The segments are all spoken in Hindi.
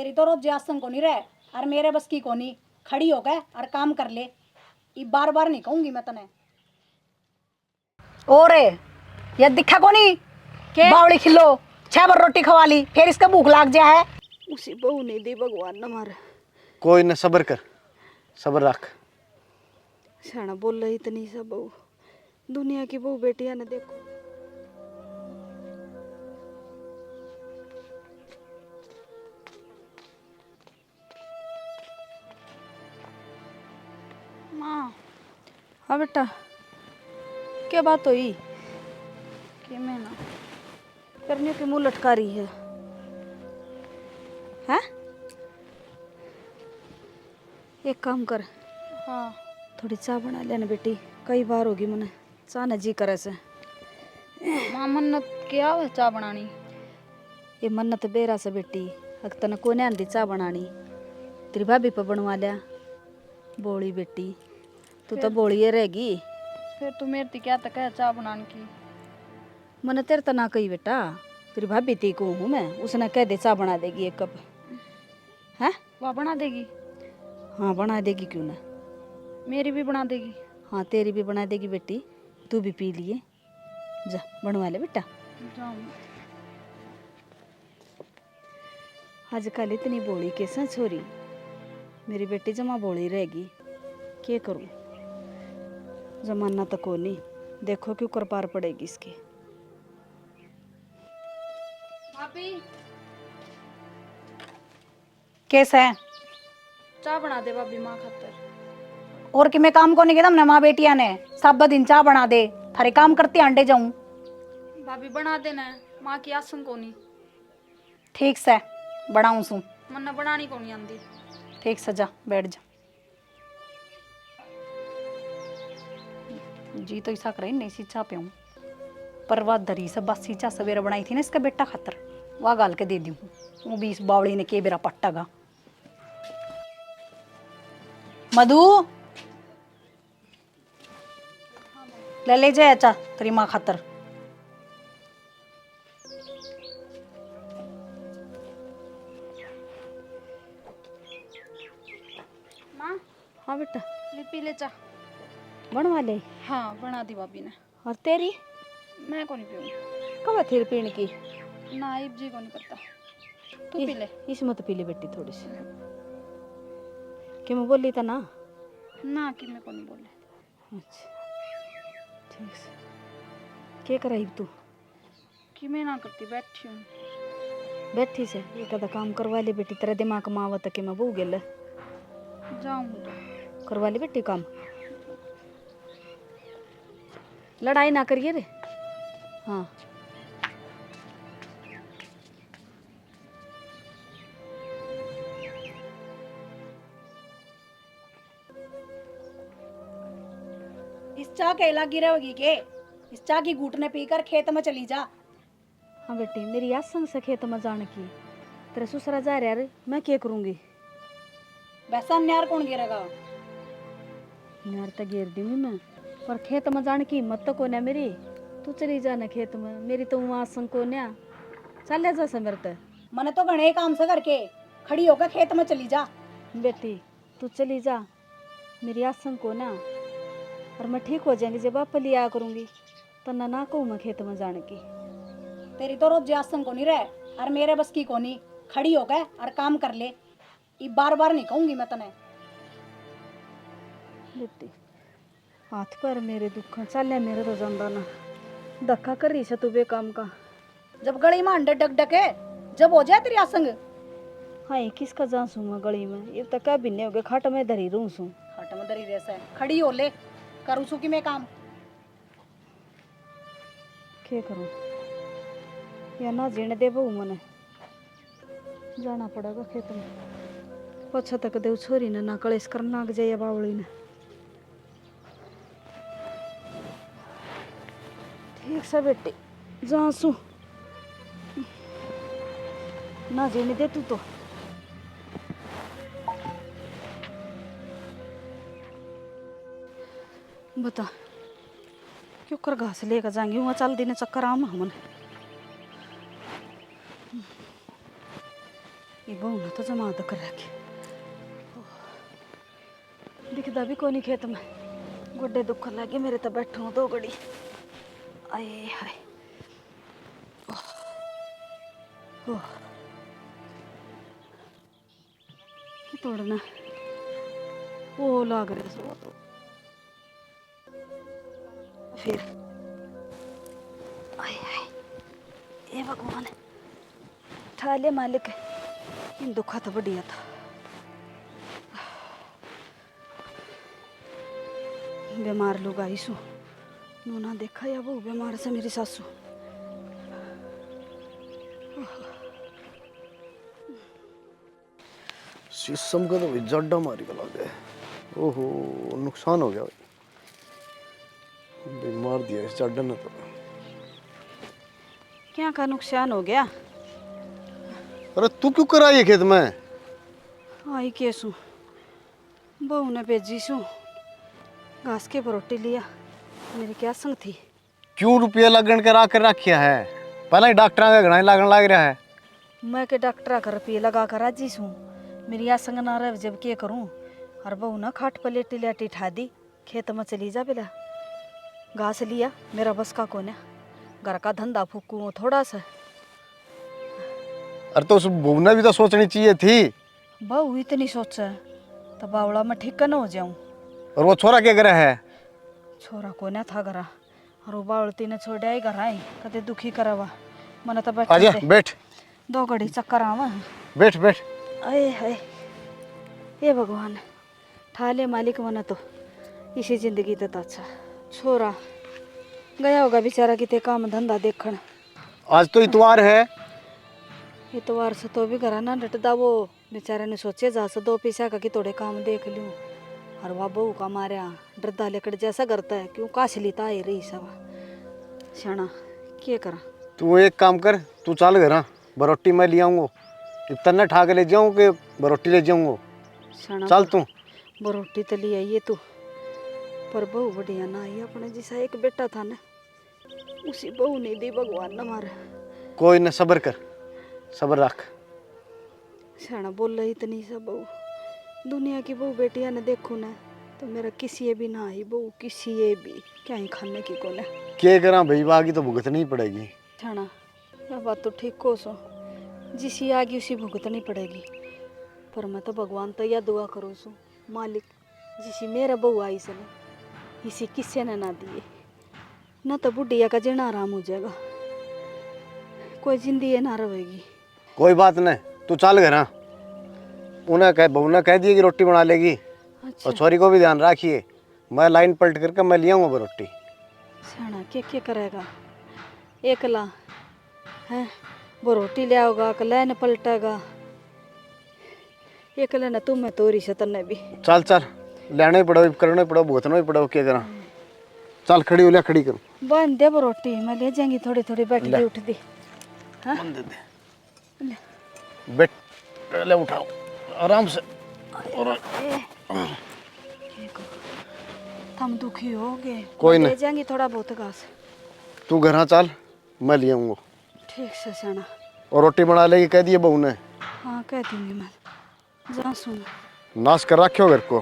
तेरी तो रोज जासन को नहीं रहे और मेरे बस की कोनी खड़ी हो गए और काम कर ले। ये बार बार नहीं कहूंगी मैं तने। और ये दिखा कोनी के बावड़ी खिलो 6 बार रोटी खवा ली फिर इसका भूख लाग जाए। उसी बहू नहीं दी भगवान न मारे। कोई न सब्र कर, सब्र रख। शाना बोल रही इतनी सा बहू, दुनिया की बहू बेटियां ने देखो। माँ। हाँ बेटा, क्या बात हुई? कि मैं ना करने की मुंह लटका रही है हैं? एक काम कर। हाँ, थोड़ी चाय बना लेना बेटी, कई बार होगी मैंने चाह न जी करे से। माँ मन्नत क्या है चाय बनानी? ये मन्नत बेरा से बेटी, अग तने कोने आंदी चाय बनानी, तेरी भाभी पर बनवा लिया। बोली बेटी, तू तो बोली रहेगी। फिर तू मेरे क्या तक है चाय बनाने की? मैंने तेरे तो ना कही बेटा, तेरी भाभी ती को हूँ मैं, उसने कह दे चाय बना देगी 1 कप। हैं? वह बना देगी? हाँ बना देगी, क्यों ना। मेरी भी बना देगी? हाँ तेरी भी बना देगी बेटी, तू भी पी लिए। जा बनवा ले बेटा। आजकल इतनी बोली कैसा छोरी, मेरी बेटी जमा बोली रहेगी। क्या करूं, जमाना तो को नहीं, देखो क्यों कर पार पड़ेगी इसकी। भाभी कैसा है? चाय बना दे भाभी माँ खातर। और कि मैं काम को नहीं किया माँ बेटिया ने सब दिन चाह बना दे, थारे काम करते अंडे जाऊं। भाभी बना देना है, माँ की आसन को नहीं। ठीक से बनाऊं सू, मन्ना बनानी को नहीं आंदी। ठीक से जा बैठ जा। जी तो ऐसा करे नहीं सी चाह पियूं, पर वह दरी से बासी चाह सवेरे बनाई थी ना इसका बेटा खातर, वह गाल के दे दी हूँ। वो भी इस बावड़ी ने के बेरा पट्टा गा। मधु ले जाए चाह तेरी माँ खातर। माँ हाँ बेटा, ले पी ले चाय। बनवा ले। हाँ बना दी भाभी ने। और तेरी मैं को नहीं पीऊँ। कब थी पीने की? ना इब जी को नहीं पता, तू पी ले। इसमें तो पी ले बेटी थोड़ी सी। कि मैं बोली था ना? ना कि मैं को नहीं बोले। अच्छा ठीक से। क्या कराई तू? कि मैं ना करती, बैठी हूँ। बैठी से एक आधा काम करवा ले बेटी, तेरा दिमाग में आवत कि मैं बहू गेल। जाऊँ तो करवा ले बेटी काम, लड़ाई ना करिए रे। हाँ इस चाह के इला गिरेगी के? इस चाह की घूटने पीकर खेत में चली जा। हाँ बेटी, मेरी आज संग से खेत में जाने की, तेरा ससुरा जा रहा रे, मैं क्या करूँगी? वैसा न्यार कौन गिरेगा? यार तो घेर दूंगी मैं, पर खेत में जाने की हिम्मत तो कोने मेरी। तू चली जाना खेत में, मेरी तो वहाँ संग कोन्या चल जा से मेरे तो। मैंने तो घने काम से करके खड़ी होकर खेत में चली जा। बेटी तू चली जा, मेरी आज संग कोन्या, और मैं ठीक हो जाएंगी जब आप लिया करूँगी, तो ना कहूँ मैं खेत में जाने की। तेरी तो रोज जासन को नहीं रहे और मेरे बस की कोनी खड़ी हो गए और काम कर ले। ये बार बार नहीं कहूंगी मैं तने। बेटी हाथ पर मेरे दुख चल मेरे तो जाना ना, धक्का कर रही से तू बे काम का। जब गली में अंडे डक डके जब हो जाए तेरी आसंग। हाँ किसका जा सू मैं गली में, ये तक क्या भिन्ने हो गए, खाट में धरी रू सू। हट में दरी रेसा है, खड़ी हो ले करूँ सू की मैं काम। क्या करूँ या ना जीने दे बहू, मने जाना पड़ेगा खेत में। पछा तक देव छोरी ने ना कलेश करना जाइए बावली ने। ठीक से बेटी जा सू, ना जीने दे तू तो। बता क्यों कर घास लेकर जाएंगे, वहाँ चल देने चक्कर आम हमन। ये बहू ने तो जमा कर रखे। दिखता भी कोनी खेत में, गोडे दुख लगे मेरे तो बैठू दो घड़ी। आए हाय की तोड़ना वो लाग रहा सो तो फिर आए हाय ये भगवान ठाले मालिक इन दुखा तो बढ़िया था। बीमार लोग आई सू नूना देखा या वो बीमार से मेरी सासू। शीशम का तो भाई जड्डा मारी का लग गया। ओहो नुकसान हो गया भाई, बीमार दिया इस जड्डा ने तो। क्या का नुकसान हो गया? अरे तू क्यों कर आई है खेत में? आई कैसू बहू ने भेजी सू घास के परोटी लिया, मेरी क्या संग थी। क्यों रुपया लगन के कर रखिया है? पहले ही डॉक्टर का घना लगन लग रहा है। मैं के डॉक्टर का रुपये लगा कर राजी सू, मेरी या संग ना रह जब के करूं। और बहू ना खाट पलेटी लेटी ठा दी, खेत में चली जा बेला घास लिया, मेरा बस का कोने घर का धंधा फूकू थोड़ा सा। अरे तो उस बहू ने भी तो सोचनी चाहिए थी। बहू इतनी सोच तो बावड़ा में ठीक न हो जाऊं। और वो छोरा क्या करे है? छोरा कोने था घरा और वो बावड़ती ने छोड़ा ही घर आई कदे दुखी करवा मन तो आजा बैठ बैठ दो घड़ी चक्कर आवा। बैठ बैठ। अरे हाय ये भगवान ठाले मालिक मन तो इसी जिंदगी तो अच्छा। छोरा गया होगा बेचारा किते काम धंधा देखण। आज तो इतवार है। इतवार से तो भी घरा ना डटदा वो बेचारे ने सोचे जा से दो पैसा का कि थोड़े काम देख लूं। और वह बहू का मारा डरदा लेकर जैसा करता है क्यों काशली ता ही रही सब शाना क्या करा। तू एक काम कर, तू चल घर बरोटी मैं ले आऊंगा, इतना ठा के ले जाऊँ कि बरोटी ले जाऊंगा। शाना चल तू। बरोटी तो ले आइए तू, पर बहू बढ़िया ना आई अपने जैसा एक बेटा था ना उसी बहू नहीं दी भगवान ने मारा। कोई न सब्र कर, सब्र रख। शाना बोल रही इतनी सा बहू दुनिया की बहू बेटियां ने देखो ना तो मेरा किसी भी ना आई बहू किसी भी क्या ही खाने की को ना क्या करा भाई, बागी तो भुगतनी पड़ेगी। शाना यह बात तो ठीक को सो जिसी आगी उसी भुगतनी पड़ेगी। पर मैं तो भगवान तो यह दुआ करूँ सो मालिक जिसी मेरा बहू आई से ना इसी किसी ने ना दिए ना तो बुढ़िया का जीना आराम हो जाएगा, कोई जिंदगी ना रहेगी। कोई बात नहीं, तू चल घर। उन्हें कह बहू ने कह दिया कि रोटी बना लेगी। अच्छा और छोरी को भी ध्यान रखिए, मैं लाइन पलट करके मैं ले आऊँगा रोटी। शाना क्या करेगा एकला है वो रोटी ले आओगा कला ने पलटेगा एकला न तुम मैं तोरी से तन्ने भी। चल चल लेना ही पड़ो, करना ही पड़ो, भुगतना ही पड़ो, क्या करा। चल खड़ी हो, ले खड़ी करो। बन दे वो रोटी मैं ले जाएंगी थोड़ी थोड़ी बैठ के उठ दी। हाँ दे दे। बैठ ले उठाओ आराम से। और हम दुखी हो गए, कोई मैं नहीं। ले जाएंगी थोड़ा बहुत घास। तू घर चल, मैं ले आऊँगा। ठीक से शाना। और रोटी बना लेगी कह दिए बहू ने। हाँ कह दूंगी मैं, जा सुन। नाश कर रखे हो घर को।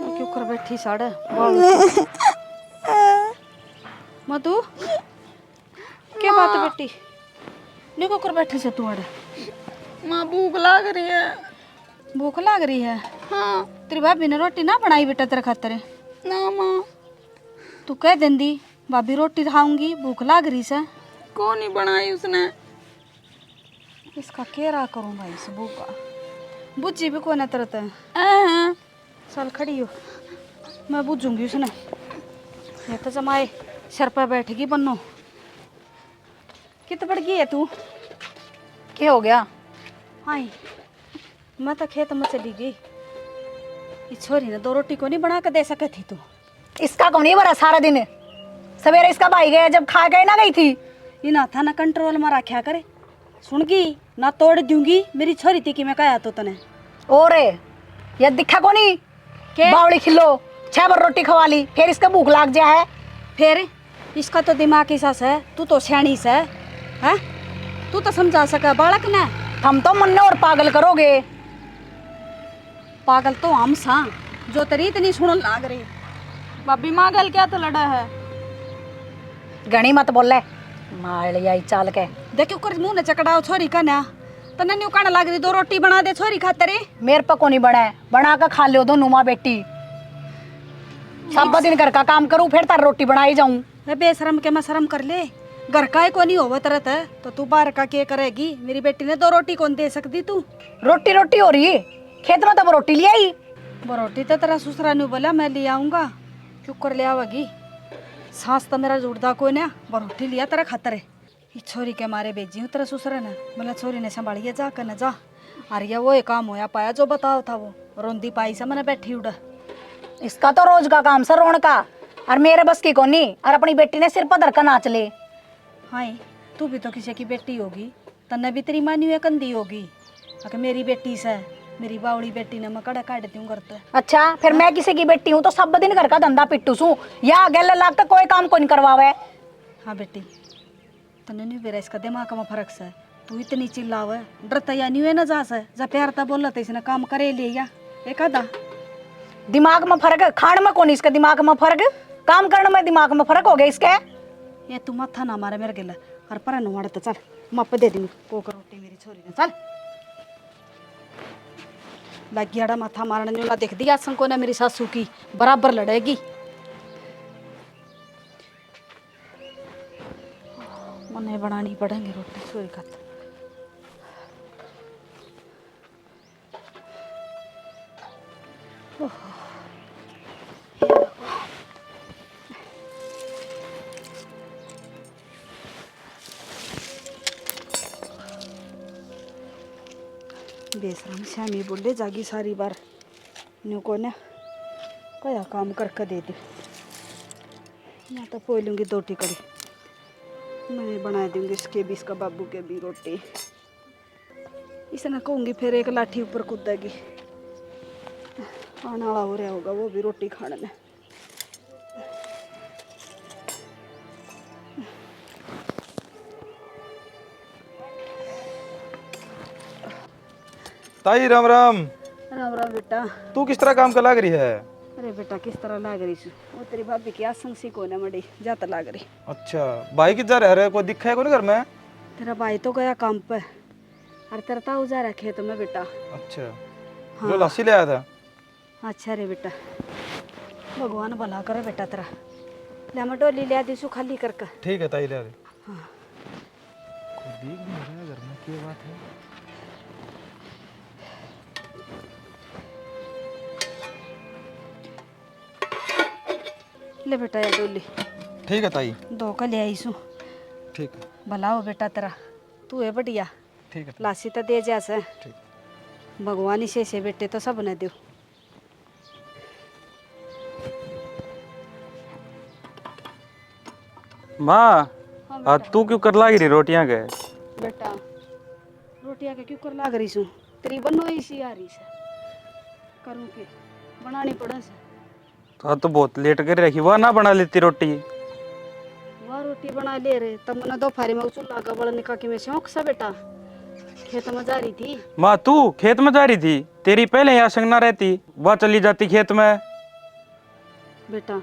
क्यों कर बैठी साड़ा मधु क्या बात है बेटी निको कर बैठी से तू अड़े। माँ भूख लग रही है। भूख लग रही है? हाँ। तेरी भाभी ने रोटी ना बनाई बेटा तेरे खातर? ना माँ। तू कह देंदी भाभी रोटी खाऊंगी भूख लग रही से। कौन ही बनाई उसने? इसका केरा करूं भाई इस भूख का बुझी भी कोई ना तरत है। चल खड़ी हो मैं बुझूंगी उसने। ये तो जमाए सर पर बैठेगी बन्नो। कित बढ़ गई है तू? क्या हो गया? आई मैं तो खेत में चली गई, ये छोरी ने दो रोटी को नहीं बना के दे सके थी तू। इसका कौन ही भरा सारा दिन? सवेरे इसका भाई गया जब खा गए ना गई थी। ये ना था ना कंट्रोल में रखा करे, सुन गई ना तोड़ दूंगी मेरी छोरी थी कि मैं कहा तो तने। और ये दिखा को नहीं के? बावड़ी खिलो 6 बार रोटी खवा ली फिर इसका भूख लाग जा है। फिर इसका तो दिमाग ही सास है, तू तो सियाणी से है, तू तो समझा सका बालक ने। हम तो मन्ने और पागल करोगे। पागल तो हम सा जो तेरी इतनी सुनन लाग रही। भाभी माँ गल क्या तो लड़ा है। घणी मत बोले, मार लिया चाल के। देखो कर मुंह ने चकड़ाओ छोरी का ना, तने न्यू कहने लाग रही 2 रोटी बना दे छोरी खातिर। मेरे पे को नहीं बना के खा लो दोनों माँ बेटी। सब दिन घर का काम करूं फिर तार रोटी बनाई जाऊं। मैं बेशरम के मैं शर्म कर ले, घर का ही को नहीं होवत रहता है तो तू बाहर का के करेगी। मेरी बेटी ने 2 रोटी कौन दे सकती तू। रोटी रोटी हो रही है खेत में, तब रोटी ले आई। वो रोटी तो तेरा ससुरा ने बोला मैं ले आऊंगा, क्यों कर ले आवेगी। सांस तो मेरा जुड़दा कोई ना, वो रोटी लिया तेरा खातर है। ये छोरी के मारे भेजी हूँ तेरा ससुरा ने, बोला छोरी ने संभालिए जा कर न जा। अरे ये वो एक काम होया पाया जो बताओ था, वो रोंदी पाई से मैंने बैठी उड़ा। इसका तो रोज का काम सर रोण का, और मेरे बस की कोनी। और अपनी बेटी ने सिर पर धर कर नाच ले। हाँ तू भी तो किसी की बेटी होगी, तन्ने भी तेरी मानी हुई कंदी होगी। अगर मेरी बेटी से मेरी बावड़ी बेटी ने मैं कड़ा काट दूँ करते। अच्छा फिर मैं किसी की बेटी हूँ तो सब दिन घर का धंधा पिट्टू सू या गैल लाग तक कोई काम को नहीं करवावे। हाँ बेटी, तन्ने नहीं बेरा इसका दिमाग में फर्क से, तू इतनी चिल्लावे डरता या नहीं है ना जा से जा प्यार ता बोला तो इसने काम करे लिया एक आधा। दिमाग में फर्क, खाण में कौन इसका दिमाग में फर्क, काम करने में दिमाग में फर्क हो गया इसके। ये तू मत्था ना मारे मेरे गिला और पर नवाड़ तो चल मप दे दी पोकर रोटी मेरी छोरी ने। चल लगियाड़ा माथा मारने जो ना देख दिया संको ने मेरी सासू की बराबर लड़ेगी। मने बनानी पड़ेंगे रोटी छोरी का। बेशरम श्यामी बोले जागी सारी बार न्यू को ने क्या काम करके दे दी। मैं तो पोई लूँगी 2 टिकड़ी, मैं बना दूँगी इसके भी इसका बाबू के भी रोटी। इसने कहूँगी फिर एक लाठी ऊपर कूदेगी, आने वाला हो रहा होगा वो भी रोटी खाने में। ताई राम राम। राम राम बेटा। तू किस तरह काम कर लाग रही है? अरे बेटा किस तरह लाग रही छू, वो तेरी भाभी की आसंग सी को ने मड़ी जाता लाग रही। अच्छा भाई किधर रह रहे, कोई दिखा है कोई घर में? तेरा भाई तो गया काम पे और तेरा ताऊ जा रहा खेत में बेटा। अच्छा हाँ। जो लस्सी ले आया था। अच्छा रे बेटा, भगवान भला करे बेटा तेरा। ले मैं डोली ले दी सु खाली करके। ठीक है ताई ले आ दे। हाँ। कोई देख नहीं रहा घर में, क्या बात है? ले बेटा ये डोली। ठीक है ताई। 2 का ले आई सु। ठीक है। भला हो बेटा तेरा, तू है बढ़िया। ठीक है। लासी तो दे जा से, ठीक। भगवान ही से बेटे तो सब ने दो। माँ आज तू क्यों कर लागी रही रोटियां के? बेटा रोटियां के क्यों कर लाग रही सु, तेरी बनो इसी आ रही से करूँ के बनानी पड़े से। तो बहुत लेट कर रखी, वह ना बना लेती रोटी। वह रोटी बना ले रहे तब मैंने दोपहर में चूल्हा का बड़ा निकाह की मैं शौक सा बेटा खेत में जा रही थी। माँ तू खेत में जा रही थी, तेरी पहले यहाँ संग ना रहती, वह चली जाती खेत में। बेटा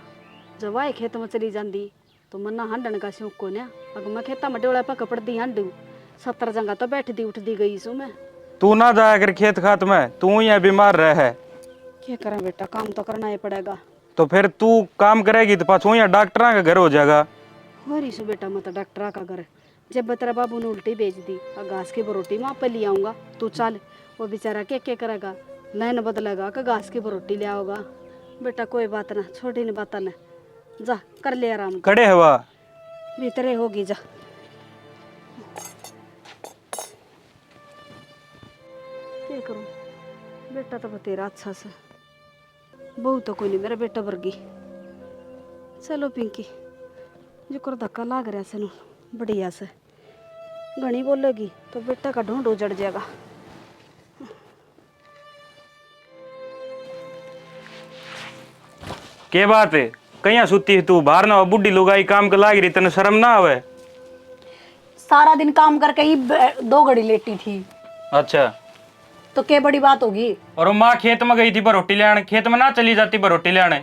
जब आए खेत में चली जाती तो मन्ना हांडन का शौक को ना, अगर मैं खेता में डोला पर कपड़ दी हांडू 70 जगह तो बैठ दी उठ दी गई सू मैं। तू ना जाया कर खेत खात में, तू यहाँ बीमार रह है। क्या करा बेटा, काम तो करना ही पड़ेगा। तो फिर तू काम करेगी तो पाछू यहाँ डॉक्टर का घर हो जाएगा। हो रही सु बेटा मैं तो डॉक्टर का घर, जब तेरा बाबू ने उल्टी भेज दी और घास की बरोटी वहाँ पे ले आऊँगा, तू चल। वो बेचारा क्या करेगा, लाइन बदलेगा कि घास की बरोटी ले आओगा। बेटा कोई बात ना, छोटी नहीं बात ना, जा कर ले आराम। खड़े हवा भीतरे होगी जा। क्या करूं बेटा तो तेरा अच्छा से, बहू तो कोई नहीं मेरा बेटा वर्गी। चलो पिंकी जो कर धक्का लाग रहा से बढ़िया से, घनी बोलेगी तो बेटा का ढूंढ उजड़ जाएगा। क्या बात है? कहीं सुती है तू बाहर ना बुढ़ी लुगाई काम के लाग रही तने शर्म ना आवे? सारा दिन काम करके ही 2 घड़ी लेटी थी, अच्छा, तो क्या बड़ी बात होगी। और वो माँ खेत में गई थी बरोटी ले आने, खेत में ना चली जाती बरोटी ले आने?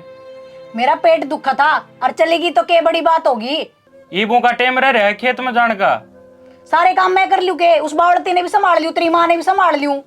मेरा पेट दुखा था और चलेगी तो क्या बड़ी बात होगी। ईबों का टेम रह रहा है खेत में जाने का। सारे काम मैं कर लूँ के, उस बावड़ती ने भी संभाल लियो, तेरी माँ ने भी संभाल लियो।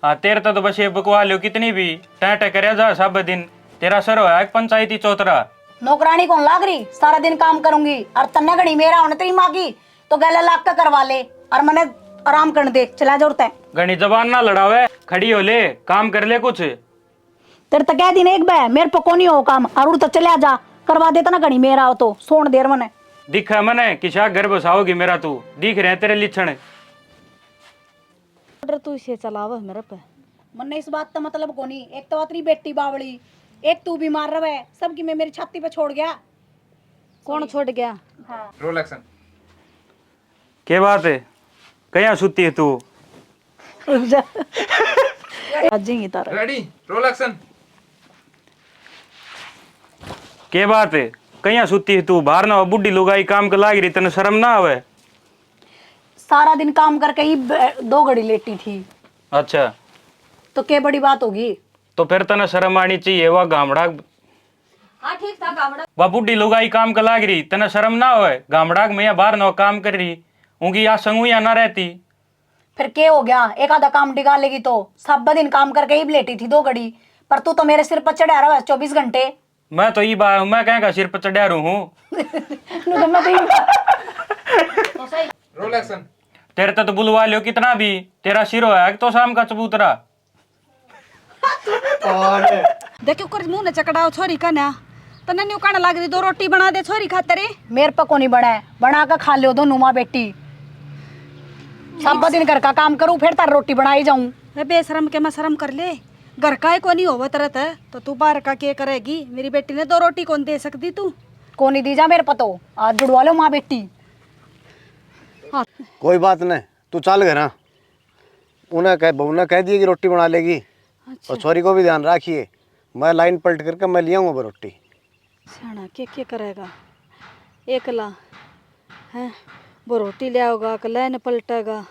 हाँ तेरे तो बस ये बकवा लियो कितनी भी टैं करे जा सब दिन। तेरा सर होया पंचायती चौतरा। नौकरानी कौन लाग रही, सारा दिन काम करूंगी और तन्ना घड़ी मेरा होने तेरी माँ की तो गला लाग का करवा ले और मैंने आराम करने दे, चला जरूरत है। घनी जबान ना लड़ावे, खड़ी हो ले, काम कर ले कुछ। तेरे तो कह दी ना एक बार मेरे पे कोनी हो काम, और तो चले जा करवा देता ना घड़ी मेरा हो तो सोन देर मने दिखा मने किसा घर बसाओगी मेरा, तू दिख रहे तेरे लिछण। तू इसे चलावा मेरे पे। मन इस बात का मतलब कोनी, एक तो तेरी बेटी बावड़ी, एक तू बीमार रहे, सबकी मैं मेरी छाती पे छोड़ गया। कौन छोड़ गया? Roll action. क्या बात है, कहीं सुती है तू? अजेंगी तारा रेडी, रोल एक्शन। क्या बात है, कहीं सुती है तू बाहर ना बुढ़ी लुगाई काम के लाग रही तने शर्म ना आवे? सारा दिन काम करके ही 2 घड़ी लेटी थी, अच्छा, तो क्या बड़ी बात होगी। तो फिर तने शर्म आनी चाहिए। वह गामड़ा हाँ ठीक था गावड़ा। वह बुढ़ी लुगाई काम के लाग रही तने शर्म ना आवे? गामड़ा में बाहर ना काम कर रही उनकी या संगू या ना रहती। फिर क्या हो गया, एक आधा काम निकालेगी तो सब दिन काम करके ही लेटी थी 2 घड़ी, पर तू तो मेरे सिर पर चढ़ा रहा है 24 घंटे। मैं तो ये बात मैं कहेगा सिर पर चढ़ा रू हूँ। Roll action. तेरे तो बुलवा लियो कितना भी, तेरा सिर होया तो शाम का चबूतरा। देखो कर मुंह ने चकड़ाओ छोरी का ना तने न्यू कान लाग रही, 2 रोटी बना दे छोरी खातर। मेरे पर को नहीं बना है, बना कर खा लियो दोनों माँ बेटी। सब दिन घर का काम करूं फिर तार रोटी बनाई जाऊं। है बेशरम के मैं शर्म कर ले, घर का ही कोनी होवत रहत है तो तू बाहर का क्या करेगी? मेरी बेटी ने 2 रोटी कौन दे सकती तू? को नहीं दी जा मेरे पतो, आज जुड़वा लो माँ बेटी। हाँ कोई बात नहीं, तू चल घर। हाँ, उन्हें कह बहू ने कह दिए कि रोटी बना लेगी। अच्छा। और छोरी को भी ध्यान रखिए, मैं लाइन पलट करके मैं ले आऊँगा रोटी। सियाना क्या करेगा एकला है, वो रोटी ले आओगा, लाइन पलटेगा।